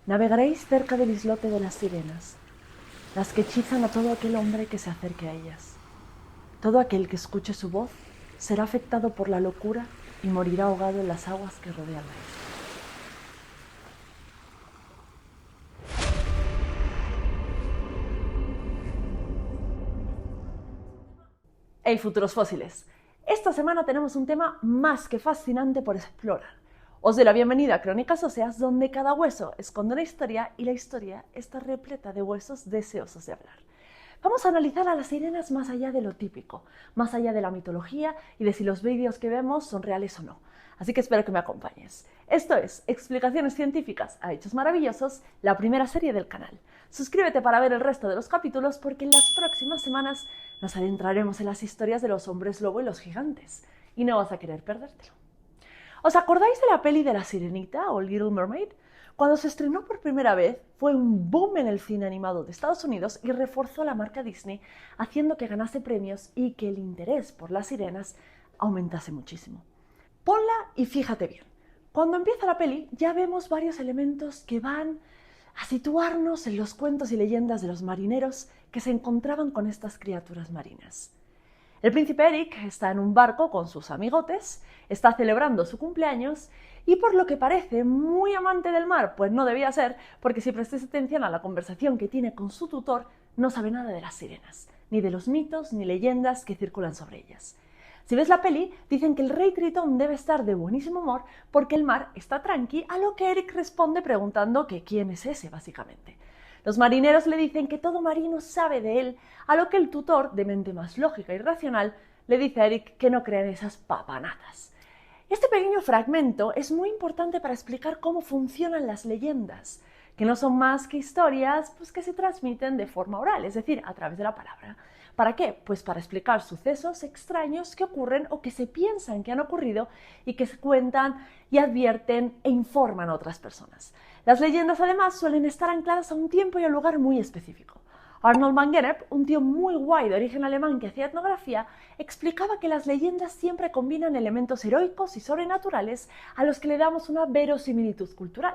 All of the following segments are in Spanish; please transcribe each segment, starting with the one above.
Navegaréis cerca del islote de las sirenas, las que hechizan a todo aquel hombre que se acerque a ellas. Todo aquel que escuche su voz será afectado por la locura y morirá ahogado en las aguas que rodean la isla. ¡Hey, futuros fósiles! Esta semana tenemos un tema más que fascinante por explorar. Os doy la bienvenida a Crónicas Óseas, donde cada hueso esconde una historia y la historia está repleta de huesos deseosos de hablar. Vamos a analizar a las sirenas más allá de lo típico, más allá de la mitología y de si los vídeos que vemos son reales o no. Así que espero que me acompañes. Esto es Explicaciones Científicas a Hechos Maravillosos, la primera serie del canal. Suscríbete para ver el resto de los capítulos porque en las próximas semanas nos adentraremos en las historias de los hombres lobo y los gigantes. Y no vas a querer perdértelo. ¿Os acordáis de la peli de La Sirenita o Little Mermaid? Cuando se estrenó por primera vez, fue un boom en el cine animado de Estados Unidos y reforzó la marca Disney, haciendo que ganase premios y que el interés por las sirenas aumentase muchísimo. Ponla y fíjate bien. Cuando empieza la peli ya vemos varios elementos que van a situarnos en los cuentos y leyendas de los marineros que se encontraban con estas criaturas marinas. El príncipe Eric está en un barco con sus amigotes, está celebrando su cumpleaños y por lo que parece muy amante del mar, pues no debía ser, porque si prestáis atención a la conversación que tiene con su tutor, no sabe nada de las sirenas, ni de los mitos ni leyendas que circulan sobre ellas. Si ves la peli, dicen que el rey Tritón debe estar de buenísimo humor porque el mar está tranqui, a lo que Eric responde preguntando que quién es ese, básicamente. Los marineros le dicen que todo marino sabe de él, a lo que el tutor, de mente más lógica y racional, le dice a Eric que no crea en esas papanatas. Este pequeño fragmento es muy importante para explicar cómo funcionan las leyendas, que no son más que historias pues, que se transmiten de forma oral, es decir, a través de la palabra. ¿Para qué? Pues para explicar sucesos extraños que ocurren o que se piensan que han ocurrido y que se cuentan y advierten e informan a otras personas. Las leyendas además suelen estar ancladas a un tiempo y a un lugar muy específico. Arnold van Gennep, un tío muy guay de origen alemán que hacía etnografía, explicaba que las leyendas siempre combinan elementos heroicos y sobrenaturales a los que le damos una verosimilitud cultural.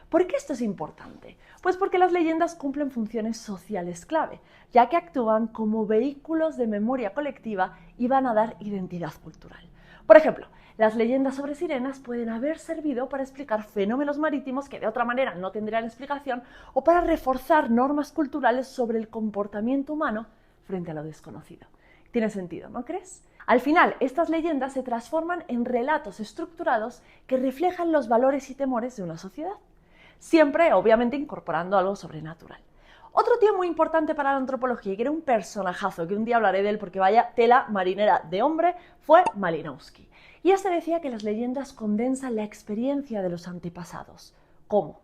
¿Por qué esto es importante? Pues porque las leyendas cumplen funciones sociales clave, ya que actúan como vehículos de memoria colectiva y van a dar identidad cultural. Por ejemplo, las leyendas sobre sirenas pueden haber servido para explicar fenómenos marítimos que de otra manera no tendrían explicación o para reforzar normas culturales sobre el comportamiento humano frente a lo desconocido. Tiene sentido, ¿no crees? Al final, estas leyendas se transforman en relatos estructurados que reflejan los valores y temores de una sociedad. Siempre, obviamente, incorporando algo sobrenatural. Otro tío muy importante para la antropología y que era un personajazo, que un día hablaré de él porque vaya tela marinera de hombre, fue Malinowski. Y este decía que las leyendas condensan la experiencia de los antepasados. ¿Cómo?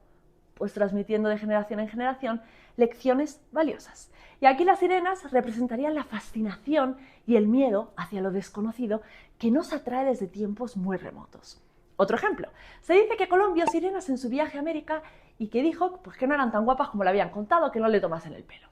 Pues transmitiendo de generación en generación lecciones valiosas. Y aquí las sirenas representarían la fascinación y el miedo hacia lo desconocido que nos atrae desde tiempos muy remotos. Otro ejemplo, se dice que Colón vio sirenas en su viaje a América y que dijo pues, que no eran tan guapas como le habían contado, que no le tomasen el pelo.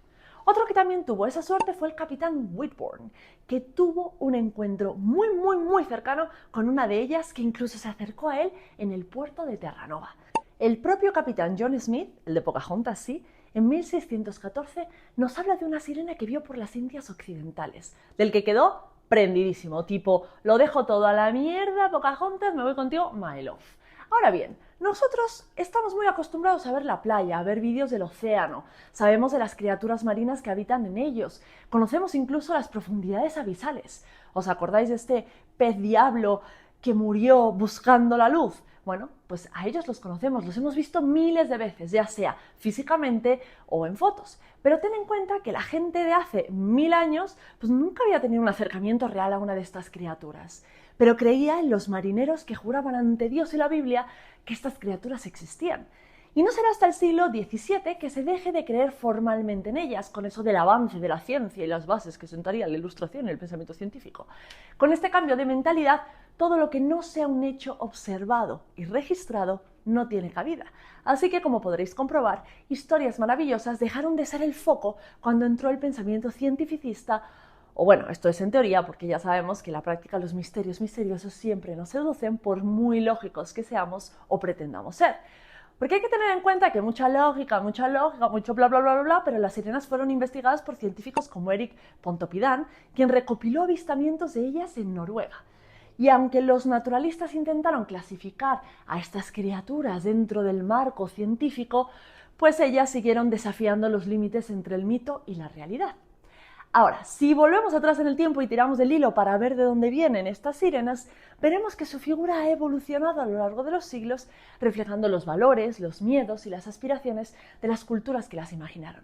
Otro que también tuvo esa suerte fue el capitán Whitbourne, que tuvo un encuentro muy cercano con una de ellas que incluso se acercó a él en el puerto de Terranova. El propio capitán John Smith, el de Pocahontas sí, en 1614 nos habla de una sirena que vio por las Indias Occidentales, del que quedó prendidísimo, tipo, lo dejo todo a la mierda, Pocahontas, me voy contigo, my love. Ahora bien, nosotros estamos muy acostumbrados a ver la playa, a ver vídeos del océano, sabemos de las criaturas marinas que habitan en ellos, conocemos incluso las profundidades abisales. ¿Os acordáis de este pez diablo que murió buscando la luz? Bueno, pues a ellos los conocemos, los hemos visto miles de veces, ya sea físicamente o en fotos. Pero ten en cuenta que la gente de hace 1000 años pues nunca había tenido un acercamiento real a una de estas criaturas. Pero creía en los marineros que juraban ante Dios y la Biblia que estas criaturas existían. Y no será hasta el siglo XVII que se deje de creer formalmente en ellas, con eso del avance de la ciencia y las bases que sentarían la ilustración y el pensamiento científico. Con este cambio de mentalidad, todo lo que no sea un hecho observado y registrado no tiene cabida. Así que, como podréis comprobar, historias maravillosas dejaron de ser el foco cuando entró el pensamiento cientificista. O bueno, esto es en teoría, porque ya sabemos que en la práctica los misterios misteriosos siempre nos seducen por muy lógicos que seamos o pretendamos ser. Porque hay que tener en cuenta que mucho bla, bla, bla, bla, bla, pero las sirenas fueron investigadas por científicos como Erik Pontoppidan, quien recopiló avistamientos de ellas en Noruega. Y aunque los naturalistas intentaron clasificar a estas criaturas dentro del marco científico, pues ellas siguieron desafiando los límites entre el mito y la realidad. Ahora, si volvemos atrás en el tiempo y tiramos del hilo para ver de dónde vienen estas sirenas, veremos que su figura ha evolucionado a lo largo de los siglos, reflejando los valores, los miedos y las aspiraciones de las culturas que las imaginaron.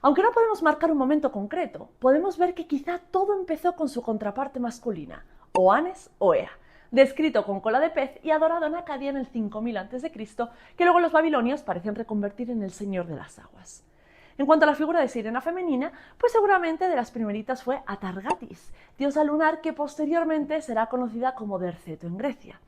Aunque no podemos marcar un momento concreto, podemos ver que quizá todo empezó con su contraparte masculina, Oannes o Ea, descrito con cola de pez y adorado en Acadia en el 5000 a.C., que luego los babilonios parecen reconvertir en el señor de las aguas. En cuanto a la figura de sirena femenina, pues seguramente de las primeritas fue Atargatis, diosa lunar que posteriormente será conocida como Derceto en Grecia.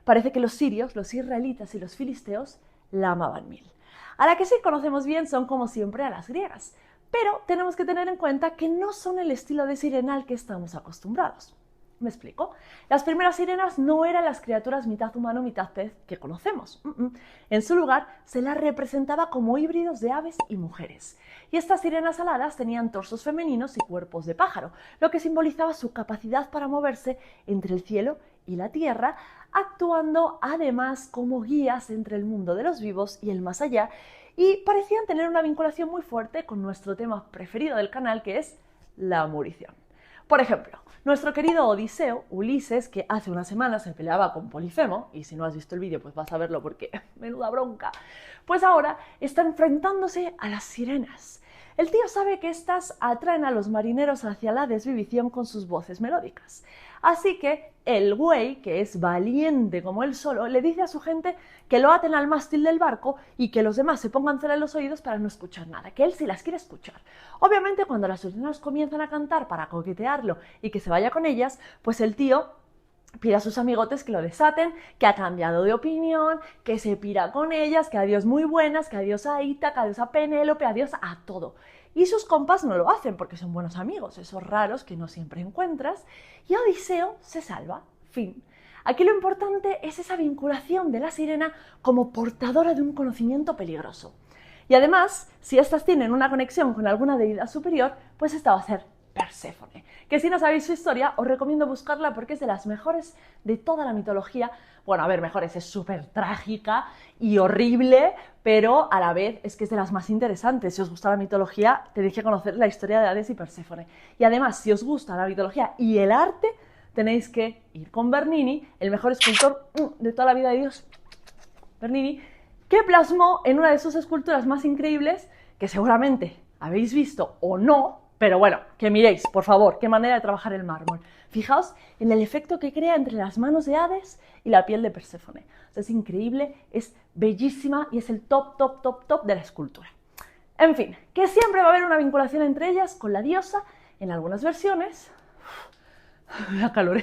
Parece que los sirios, los israelitas y los filisteos la amaban mil. A la que sí conocemos bien son, como siempre, a las griegas, pero tenemos que tener en cuenta que no son el estilo de sirena al que estamos acostumbrados. ¿Me explico? Las primeras sirenas no eran las criaturas mitad humano, mitad pez que conocemos. En su lugar, se las representaba como híbridos de aves y mujeres. Y estas sirenas aladas tenían torsos femeninos y cuerpos de pájaro, lo que simbolizaba su capacidad para moverse entre el cielo y la tierra, actuando además como guías entre el mundo de los vivos y el más allá, y parecían tener una vinculación muy fuerte con nuestro tema preferido del canal, que es la morición. Por ejemplo, nuestro querido Odiseo, Ulises, que hace unas semanas se peleaba con Polifemo, y si no has visto el vídeo pues vas a verlo porque menuda bronca, pues ahora está enfrentándose a las sirenas. El tío sabe que estas atraen a los marineros hacia la desvivición con sus voces melódicas. Así que el güey, que es valiente como él solo, le dice a su gente que lo aten al mástil del barco y que los demás se pongan cera en los oídos para no escuchar nada, que él sí las quiere escuchar. Obviamente cuando las sirenas comienzan a cantar para coquetearlo y que se vaya con ellas, pues el tío pide a sus amigotes que lo desaten, que ha cambiado de opinión, que se pira con ellas, que adiós muy buenas, que adiós a Ita, que adiós a Penélope, adiós a todo. Y sus compas no lo hacen porque son buenos amigos, esos raros que no siempre encuentras, y Odiseo se salva. Fin. Aquí lo importante es esa vinculación de la sirena como portadora de un conocimiento peligroso. Y además, si estas tienen una conexión con alguna deidad superior, pues esta va a ser Perséfone, que si no sabéis su historia os recomiendo buscarla porque es de las mejores de toda la mitología. Bueno, a ver, mejores, es súper trágica y horrible, pero a la vez es que es de las más interesantes. Si os gusta la mitología, tenéis que conocer la historia de Hades y Perséfone. Y además, si os gusta la mitología y el arte, tenéis que ir con Bernini, el mejor escultor de toda la vida de Dios, Bernini, que plasmó en una de sus esculturas más increíbles, que seguramente habéis visto o no, pero bueno, que miréis, por favor, qué manera de trabajar el mármol. Fijaos en el efecto que crea entre las manos de Hades y la piel de Perséfone. O sea, es increíble, es bellísima y es el top, top, top, top de la escultura. En fin, que siempre va a haber una vinculación entre ellas con la diosa, en algunas versiones. Me da calor,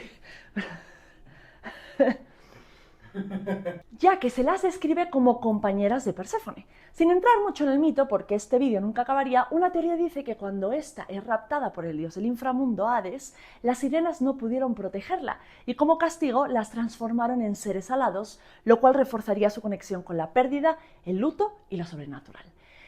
ya que se las describe como compañeras de Perséfone. Sin entrar mucho en el mito, porque este vídeo nunca acabaría, una teoría dice que cuando ésta es raptada por el dios del inframundo, Hades, las sirenas no pudieron protegerla y como castigo las transformaron en seres alados, lo cual reforzaría su conexión con la pérdida, el luto y lo sobrenatural.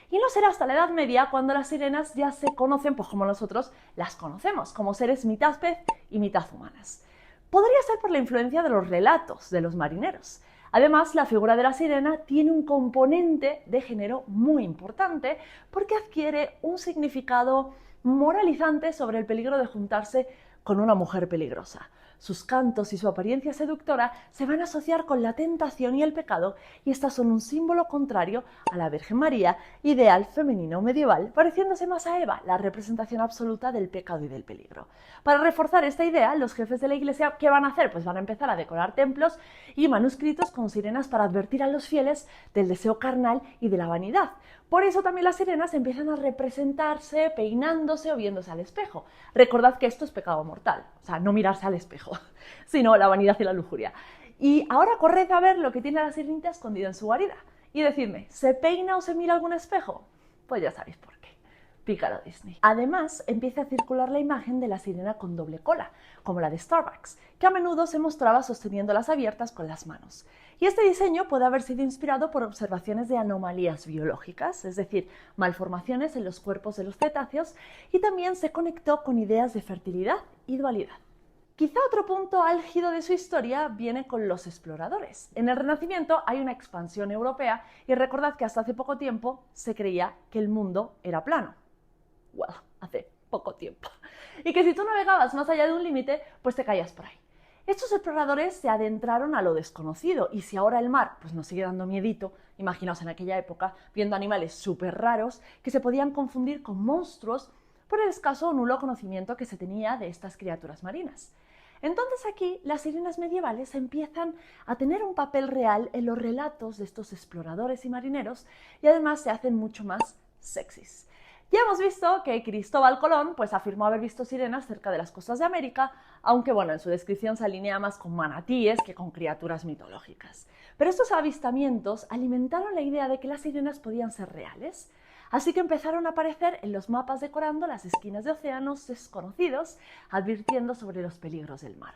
Y no será hasta la Edad Media cuando las sirenas ya se conocen, pues como nosotros las conocemos, como seres mitad pez y mitad humanas. Podría ser por la influencia de los relatos de los marineros. Además, la figura de la sirena tiene un componente de género muy importante porque adquiere un significado moralizante sobre el peligro de juntarse con una mujer peligrosa. Sus cantos y su apariencia seductora se van a asociar con la tentación y el pecado, y estas son un símbolo contrario a la Virgen María, ideal femenino medieval, pareciéndose más a Eva, la representación absoluta del pecado y del peligro. Para reforzar esta idea, los jefes de la Iglesia, ¿qué van a hacer? Pues van a empezar a decorar templos y manuscritos con sirenas para advertir a los fieles del deseo carnal y de la vanidad. Por eso también las sirenas empiezan a representarse peinándose o viéndose al espejo. Recordad que esto es pecado mortal, o sea, no mirarse al espejo, sino la vanidad y la lujuria. Y ahora corred a ver lo que tiene la sirenita escondida en su guarida y decidme, ¿se peina o se mira algún espejo? Pues ya sabéis por qué. Pícaro Disney. Además, empieza a circular la imagen de la sirena con doble cola, como la de Starbucks, que a menudo se mostraba sosteniéndolas abiertas con las manos. Y este diseño puede haber sido inspirado por observaciones de anomalías biológicas, es decir, malformaciones en los cuerpos de los cetáceos, y también se conectó con ideas de fertilidad y dualidad. Quizá otro punto álgido de su historia viene con los exploradores. En el Renacimiento hay una expansión europea y recordad que hasta hace poco tiempo se creía que el mundo era plano. Well, hace poco tiempo. Y que si tú navegabas más allá de un límite, pues te caías por ahí. Estos exploradores se adentraron a lo desconocido y si ahora el mar pues nos sigue dando miedito, imaginaos en aquella época viendo animales súper raros que se podían confundir con monstruos por el escaso o nulo conocimiento que se tenía de estas criaturas marinas. Entonces aquí las sirenas medievales empiezan a tener un papel real en los relatos de estos exploradores y marineros y además se hacen mucho más sexys. Ya hemos visto que Cristóbal Colón pues, afirmó haber visto sirenas cerca de las costas de América, aunque bueno, en su descripción se alinea más con manatíes que con criaturas mitológicas. Pero estos avistamientos alimentaron la idea de que las sirenas podían ser reales. Así que empezaron a aparecer en los mapas decorando las esquinas de océanos desconocidos, advirtiendo sobre los peligros del mar.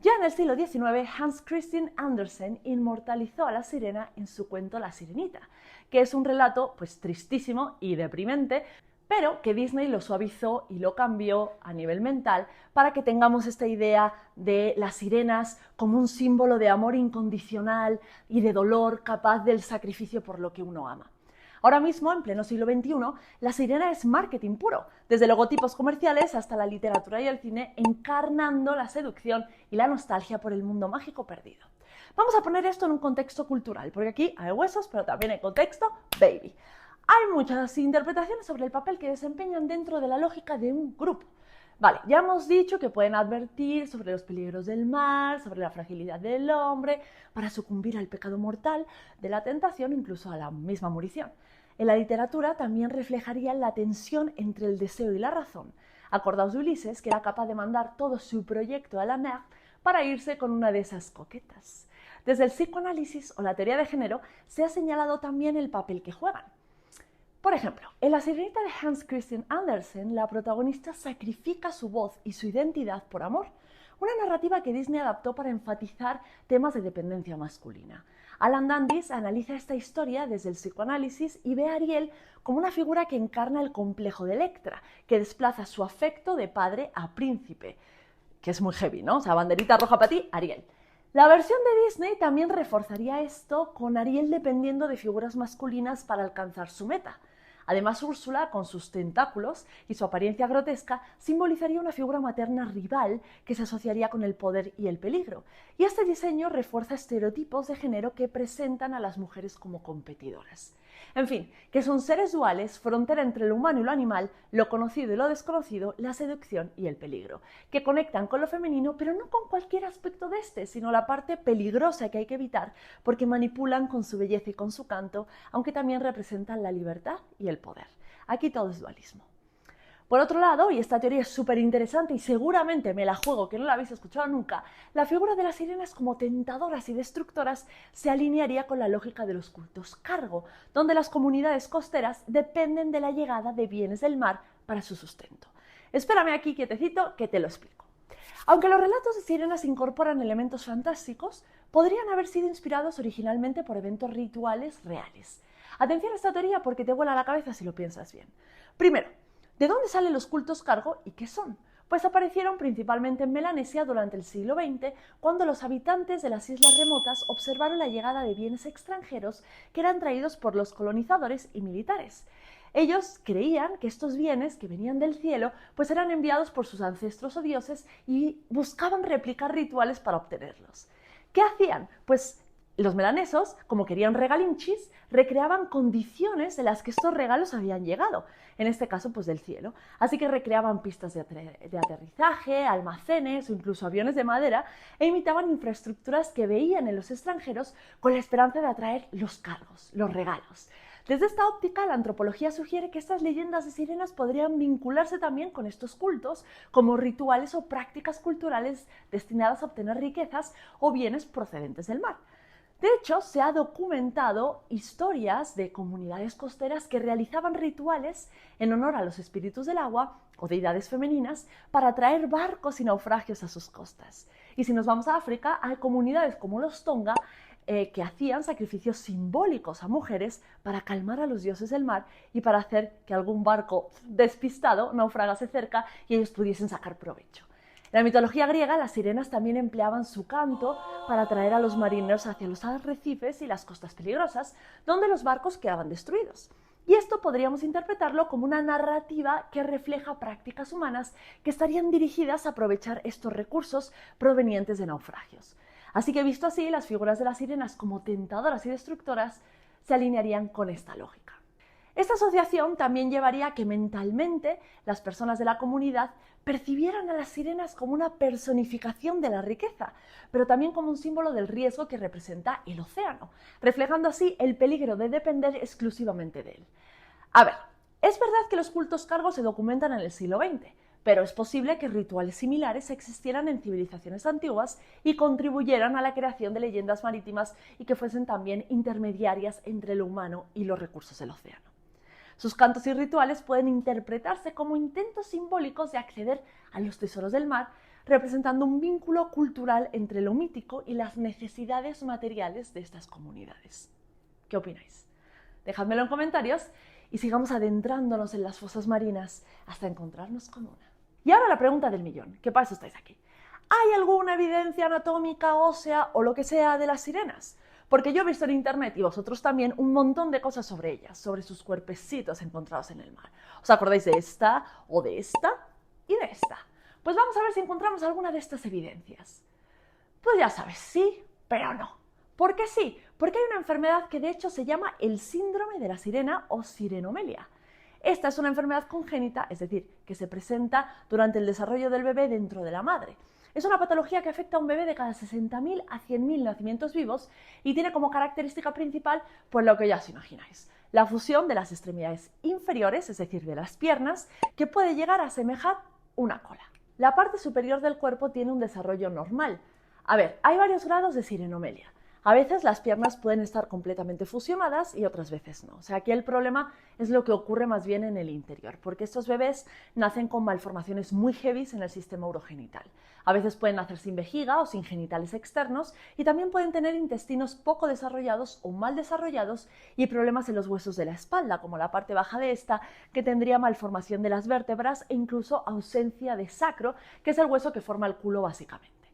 Ya en el siglo XIX, Hans Christian Andersen inmortalizó a la sirena en su cuento La Sirenita, que es un relato pues tristísimo y deprimente, pero que Disney lo suavizó y lo cambió a nivel mental para que tengamos esta idea de las sirenas como un símbolo de amor incondicional y de dolor capaz del sacrificio por lo que uno ama. Ahora mismo, en pleno siglo XXI, la sirena es marketing puro, desde logotipos comerciales hasta la literatura y el cine, encarnando la seducción y la nostalgia por el mundo mágico perdido. Vamos a poner esto en un contexto cultural, porque aquí hay huesos, pero también hay contexto baby. Hay muchas interpretaciones sobre el papel que desempeñan dentro de la lógica de un grupo. Vale, ya hemos dicho que pueden advertir sobre los peligros del mar, sobre la fragilidad del hombre, para sucumbir al pecado mortal, de la tentación, incluso a la misma morición. En la literatura también reflejaría la tensión entre el deseo y la razón. Acordaos de Ulises, que era capaz de mandar todo su proyecto a la mer para irse con una de esas coquetas. Desde el psicoanálisis o la teoría de género se ha señalado también el papel que juegan. Por ejemplo, en La Sirenita de Hans Christian Andersen, la protagonista sacrifica su voz y su identidad por amor, una narrativa que Disney adaptó para enfatizar temas de dependencia masculina. Alan Davies analiza esta historia desde el psicoanálisis y ve a Ariel como una figura que encarna el complejo de Electra, que desplaza su afecto de padre a príncipe, que es muy heavy, ¿no? O sea, banderita roja para ti, Ariel. La versión de Disney también reforzaría esto con Ariel dependiendo de figuras masculinas para alcanzar su meta. Además, Úrsula, con sus tentáculos y su apariencia grotesca, simbolizaría una figura materna rival que se asociaría con el poder y el peligro. Y este diseño refuerza estereotipos de género que presentan a las mujeres como competidoras. En fin, que son seres duales, frontera entre lo humano y lo animal, lo conocido y lo desconocido, la seducción y el peligro, que conectan con lo femenino, pero no con cualquier aspecto de este, sino la parte peligrosa que hay que evitar, porque manipulan con su belleza y con su canto, aunque también representan la libertad y el poder. Aquí todo es dualismo. Por otro lado, y esta teoría es súper interesante y seguramente me la juego que no la habéis escuchado nunca, la figura de las sirenas como tentadoras y destructoras se alinearía con la lógica de los cultos cargo, donde las comunidades costeras dependen de la llegada de bienes del mar para su sustento. Espérame aquí quietecito que te lo explico. Aunque los relatos de sirenas incorporan elementos fantásticos, podrían haber sido inspirados originalmente por eventos rituales reales. Atención a esta teoría porque te vuela la cabeza si lo piensas bien. Primero, ¿de dónde salen los cultos cargo y qué son? Pues aparecieron principalmente en Melanesia durante el siglo XX, cuando los habitantes de las islas remotas observaron la llegada de bienes extranjeros que eran traídos por los colonizadores y militares. Ellos creían que estos bienes que venían del cielo pues eran enviados por sus ancestros o dioses y buscaban replicar rituales para obtenerlos. ¿Qué hacían? Pues los melanesos, como querían regalinchis, recreaban condiciones en las que estos regalos habían llegado, en este caso pues del cielo. Así que recreaban pistas de aterrizaje, almacenes o incluso aviones de madera e imitaban infraestructuras que veían en los extranjeros con la esperanza de atraer los cargos, los regalos. Desde esta óptica, la antropología sugiere que estas leyendas de sirenas podrían vincularse también con estos cultos como rituales o prácticas culturales destinadas a obtener riquezas o bienes procedentes del mar. De hecho, se ha documentado historias de comunidades costeras que realizaban rituales en honor a los espíritus del agua o deidades femeninas para atraer barcos y naufragios a sus costas. Y si nos vamos a África, hay comunidades como los Tonga que hacían sacrificios simbólicos a mujeres para calmar a los dioses del mar y para hacer que algún barco despistado naufragase cerca y ellos pudiesen sacar provecho. En la mitología griega, las sirenas también empleaban su canto para atraer a los marineros hacia los arrecifes y las costas peligrosas, donde los barcos quedaban destruidos. Y esto podríamos interpretarlo como una narrativa que refleja prácticas humanas que estarían dirigidas a aprovechar estos recursos provenientes de naufragios. Así que visto así, las figuras de las sirenas como tentadoras y destructoras se alinearían con esta lógica. Esta asociación también llevaría a que mentalmente las personas de la comunidad percibieran a las sirenas como una personificación de la riqueza, pero también como un símbolo del riesgo que representa el océano, reflejando así el peligro de depender exclusivamente de él. A ver, es verdad que los cultos cargos se documentan en el siglo XX, pero es posible que rituales similares existieran en civilizaciones antiguas y contribuyeran a la creación de leyendas marítimas y que fuesen también intermediarias entre lo humano y los recursos del océano. Sus cantos y rituales pueden interpretarse como intentos simbólicos de acceder a los tesoros del mar, representando un vínculo cultural entre lo mítico y las necesidades materiales de estas comunidades. ¿Qué opináis? Dejádmelo en comentarios y sigamos adentrándonos en las fosas marinas hasta encontrarnos con una. Y ahora la pregunta del millón, ¿qué para eso estáis aquí? ¿Hay alguna evidencia anatómica, ósea o lo que sea de las sirenas? Porque yo he visto en internet, y vosotros también, un montón de cosas sobre ellas, sobre sus cuerpecitos encontrados en el mar. ¿Os acordáis de esta, o de esta, y de esta? Pues vamos a ver si encontramos alguna de estas evidencias. Pues ya sabes, sí, pero no. ¿Por qué sí? Porque hay una enfermedad que de hecho se llama el síndrome de la sirena o sirenomelia. Esta es una enfermedad congénita, es decir, que se presenta durante el desarrollo del bebé dentro de la madre. Es una patología que afecta a un bebé de cada 60.000 a 100.000 nacimientos vivos y tiene como característica principal, pues lo que ya os imagináis, la fusión de las extremidades inferiores, es decir, de las piernas, que puede llegar a asemejar una cola. La parte superior del cuerpo tiene un desarrollo normal. A ver, hay varios grados de sirenomelia. A veces las piernas pueden estar completamente fusionadas y otras veces no. O sea, aquí el problema es lo que ocurre más bien en el interior, porque estos bebés nacen con malformaciones muy heavy en el sistema urogenital. A veces pueden nacer sin vejiga o sin genitales externos y también pueden tener intestinos poco desarrollados o mal desarrollados y problemas en los huesos de la espalda, como la parte baja de esta, que tendría malformación de las vértebras e incluso ausencia de sacro, que es el hueso que forma el culo básicamente.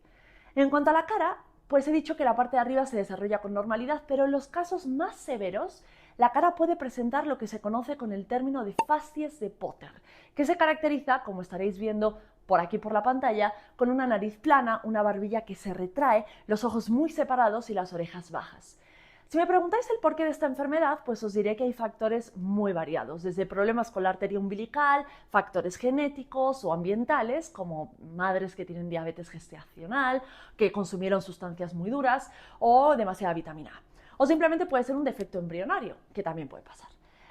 En cuanto a la cara, pues he dicho que la parte de arriba se desarrolla con normalidad, pero en los casos más severos, la cara puede presentar lo que se conoce con el término de fascies de Potter, que se caracteriza, como estaréis viendo por aquí por la pantalla, con una nariz plana, una barbilla que se retrae, los ojos muy separados y las orejas bajas. Si me preguntáis el porqué de esta enfermedad, pues os diré que hay factores muy variados, desde problemas con la arteria umbilical, factores genéticos o ambientales, como madres que tienen diabetes gestacional, que consumieron sustancias muy duras o demasiada vitamina A. O simplemente puede ser un defecto embrionario, que también puede pasar.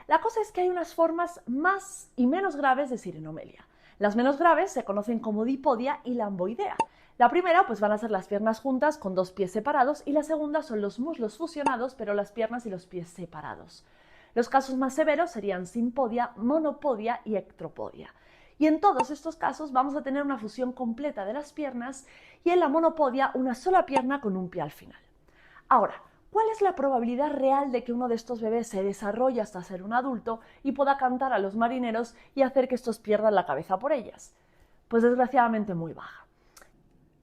La cosa es que hay unas formas más y menos graves de sirenomelia. Las menos graves se conocen como dipodia y lamboidea. La primera pues van a ser las piernas juntas con dos pies separados y la segunda son los muslos fusionados pero las piernas y los pies separados. Los casos más severos serían simpodia, monopodia y ectropodia. Y en todos estos casos vamos a tener una fusión completa de las piernas y en la monopodia una sola pierna con un pie al final. Ahora, ¿cuál es la probabilidad real de que uno de estos bebés se desarrolle hasta ser un adulto y pueda cantar a los marineros y hacer que estos pierdan la cabeza por ellas? Pues desgraciadamente muy baja.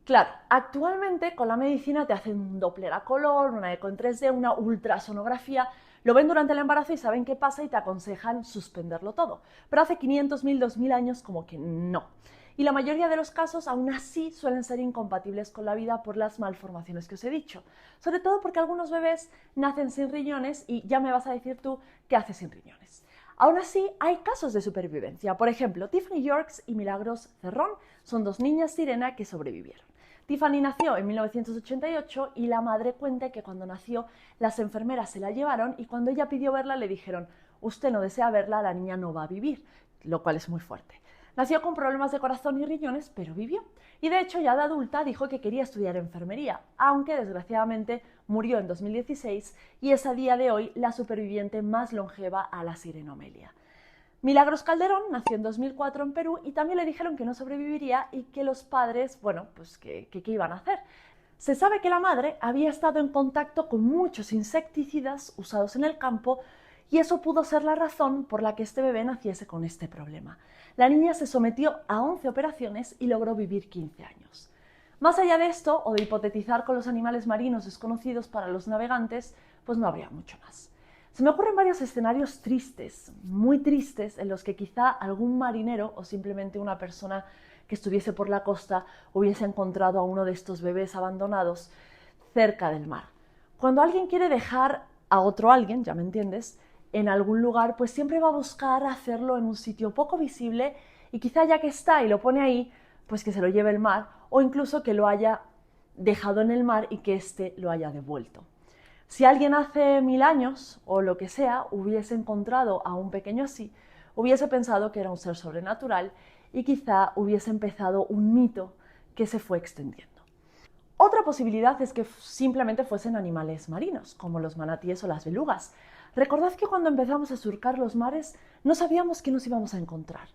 Claro, actualmente con la medicina te hacen un Doppler a color, una eco en 3D, una ultrasonografía, lo ven durante el embarazo y saben qué pasa y te aconsejan suspenderlo todo. Pero hace 500.000, 2.000 años como que no. Y la mayoría de los casos aún así suelen ser incompatibles con la vida por las malformaciones que os he dicho. Sobre todo porque algunos bebés nacen sin riñones y ya me vas a decir tú qué hace sin riñones. Aún así, hay casos de supervivencia. Por ejemplo, Tiffany Yorks y Milagros Cerrón son dos niñas sirena que sobrevivieron. Tiffany nació en 1988 y la madre cuenta que cuando nació las enfermeras se la llevaron y cuando ella pidió verla le dijeron: usted no desea verla, la niña no va a vivir, lo cual es muy fuerte. Nació con problemas de corazón y riñones, pero vivió. Y de hecho ya de adulta dijo que quería estudiar enfermería, aunque desgraciadamente murió en 2016 y es a día de hoy la superviviente más longeva a la sirenomelia. Milagros Calderón nació en 2004 en Perú y también le dijeron que no sobreviviría y que los padres, bueno, pues ¿qué iban a hacer? Se sabe que la madre había estado en contacto con muchos insecticidas usados en el campo y eso pudo ser la razón por la que este bebé naciese con este problema. La niña se sometió a 11 operaciones y logró vivir 15 años. Más allá de esto, o de hipotetizar con los animales marinos desconocidos para los navegantes, pues no habría mucho más. Se me ocurren varios escenarios tristes, muy tristes, en los que quizá algún marinero o simplemente una persona que estuviese por la costa hubiese encontrado a uno de estos bebés abandonados cerca del mar. Cuando alguien quiere dejar a otro alguien, ya me entiendes, en algún lugar, pues siempre va a buscar hacerlo en un sitio poco visible y quizá ya que está y lo pone ahí, pues que se lo lleve el mar o incluso que lo haya dejado en el mar y que éste lo haya devuelto. Si alguien hace 1000 años o lo que sea hubiese encontrado a un pequeño así, hubiese pensado que era un ser sobrenatural y quizá hubiese empezado un mito que se fue extendiendo. Otra posibilidad es que simplemente fuesen animales marinos, como los manatíes o las belugas. Recordad que cuando empezamos a surcar los mares no sabíamos qué nos íbamos a encontrar.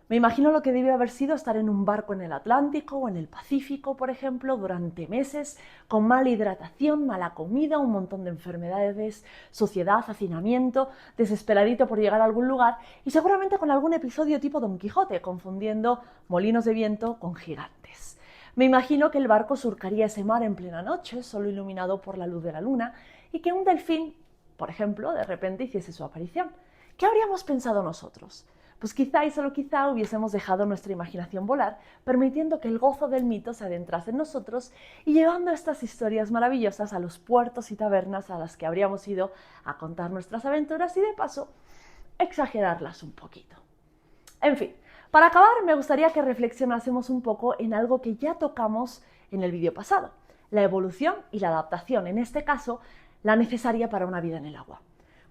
Me imagino lo que debió haber sido estar en un barco en el Atlántico o en el Pacífico, por ejemplo, durante meses, con mala hidratación, mala comida, un montón de enfermedades, suciedad, hacinamiento, desesperadito por llegar a algún lugar y seguramente con algún episodio tipo Don Quijote, confundiendo molinos de viento con gigantes. Me imagino que el barco surcaría ese mar en plena noche, solo iluminado por la luz de la luna, y que un delfín, por ejemplo, de repente hiciese su aparición. ¿Qué habríamos pensado nosotros? Pues quizá y solo quizá hubiésemos dejado nuestra imaginación volar, permitiendo que el gozo del mito se adentrase en nosotros y llevando estas historias maravillosas a los puertos y tabernas a las que habríamos ido a contar nuestras aventuras y de paso exagerarlas un poquito. En fin, para acabar me gustaría que reflexionásemos un poco en algo que ya tocamos en el vídeo pasado, la evolución y la adaptación, en este caso, la necesaria para una vida en el agua.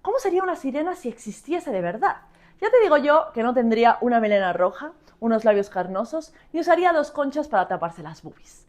¿Cómo sería una sirena si existiese de verdad? Ya te digo yo que no tendría una melena roja, unos labios carnosos, ni usaría 2 conchas para taparse las boobies.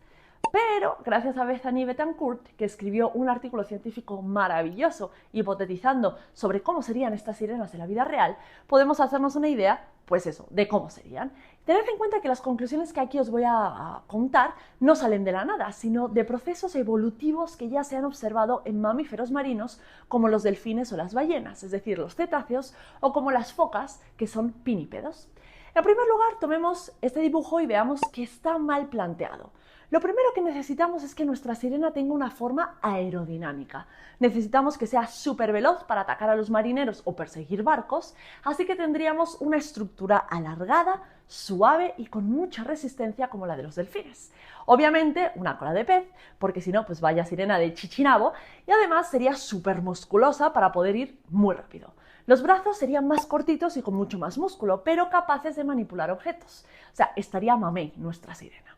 Pero, gracias a Bethany Betancourt, que escribió un artículo científico maravilloso hipotetizando sobre cómo serían estas sirenas en la vida real, podemos hacernos una idea, pues eso, de cómo serían. Tened en cuenta que las conclusiones que aquí os voy a contar no salen de la nada, sino de procesos evolutivos que ya se han observado en mamíferos marinos como los delfines o las ballenas, es decir, los cetáceos, o como las focas, que son pinípedos. En primer lugar, tomemos este dibujo y veamos que está mal planteado. Lo primero que necesitamos es que nuestra sirena tenga una forma aerodinámica. Necesitamos que sea súper veloz para atacar a los marineros o perseguir barcos, así que tendríamos una estructura alargada, suave y con mucha resistencia como la de los delfines. Obviamente una cola de pez, porque si no, pues vaya sirena de chichinabo, y además sería súper musculosa para poder ir muy rápido. Los brazos serían más cortitos y con mucho más músculo, pero capaces de manipular objetos. O sea, estaría mamey nuestra sirena.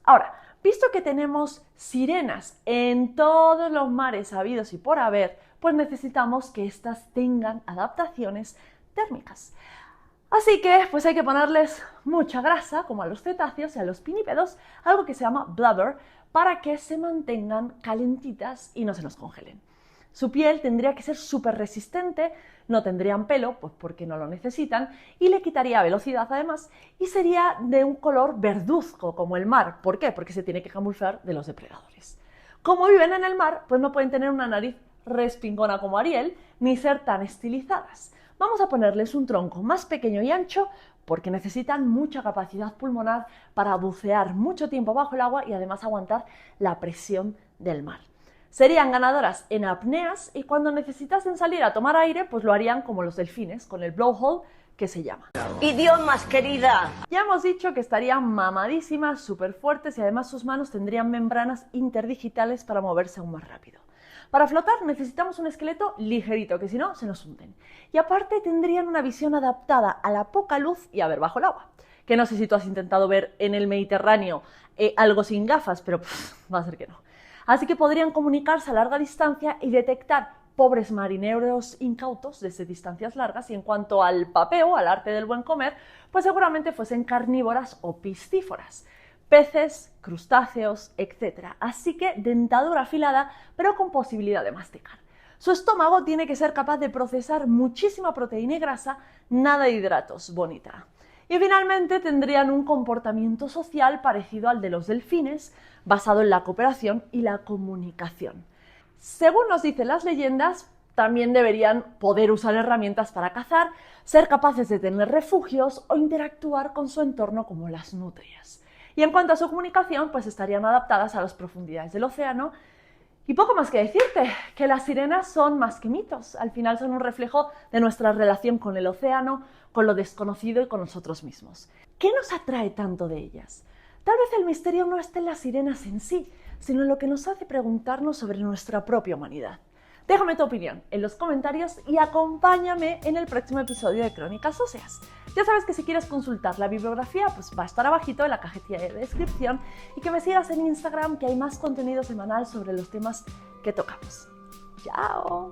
Ahora, visto que tenemos sirenas en todos los mares habidos y por haber, pues necesitamos que éstas tengan adaptaciones térmicas. Así que pues hay que ponerles mucha grasa, como a los cetáceos y a los pinípedos, algo que se llama blubber, para que se mantengan calentitas y no se nos congelen. Su piel tendría que ser súper resistente, no tendrían pelo, pues porque no lo necesitan, y le quitaría velocidad además, y sería de un color verduzco como el mar. ¿Por qué? Porque se tiene que camuflar de los depredadores. Como viven en el mar, pues no pueden tener una nariz respingona como Ariel, ni ser tan estilizadas. Vamos a ponerles un tronco más pequeño y ancho, porque necesitan mucha capacidad pulmonar para bucear mucho tiempo bajo el agua y además aguantar la presión del mar. Serían ganadoras en apneas y cuando necesitasen salir a tomar aire, pues lo harían como los delfines, con el blowhole que se llama. ¡Idiomas, querida! Ya hemos dicho que estarían mamadísimas, súper fuertes y además sus manos tendrían membranas interdigitales para moverse aún más rápido. Para flotar necesitamos un esqueleto ligerito, que si no se nos hunden. Y aparte tendrían una visión adaptada a la poca luz y a ver bajo el agua. Que no sé si tú has intentado ver en el Mediterráneo algo sin gafas, pero va a ser que no. Así que podrían comunicarse a larga distancia y detectar pobres marineros incautos desde distancias largas, y en cuanto al papeo, al arte del buen comer, pues seguramente fuesen carnívoras o piscíforas. Peces, crustáceos, etc. Así que dentadura afilada, pero con posibilidad de masticar. Su estómago tiene que ser capaz de procesar muchísima proteína y grasa, nada de hidratos, bonita. Y finalmente tendrían un comportamiento social parecido al de los delfines, basado en la cooperación y la comunicación. Según nos dicen las leyendas, también deberían poder usar herramientas para cazar, ser capaces de tener refugios o interactuar con su entorno como las nutrias. Y en cuanto a su comunicación, pues estarían adaptadas a las profundidades del océano. Y poco más que decirte, que las sirenas son más que mitos, al final son un reflejo de nuestra relación con el océano, con lo desconocido y con nosotros mismos. ¿Qué nos atrae tanto de ellas? Tal vez el misterio no esté en las sirenas en sí, sino en lo que nos hace preguntarnos sobre nuestra propia humanidad. Déjame tu opinión en los comentarios y acompáñame en el próximo episodio de Crónicas Óseas. Ya sabes que si quieres consultar la bibliografía, pues va a estar abajito en la cajita de descripción y que me sigas en Instagram, que hay más contenido semanal sobre los temas que tocamos. ¡Chao!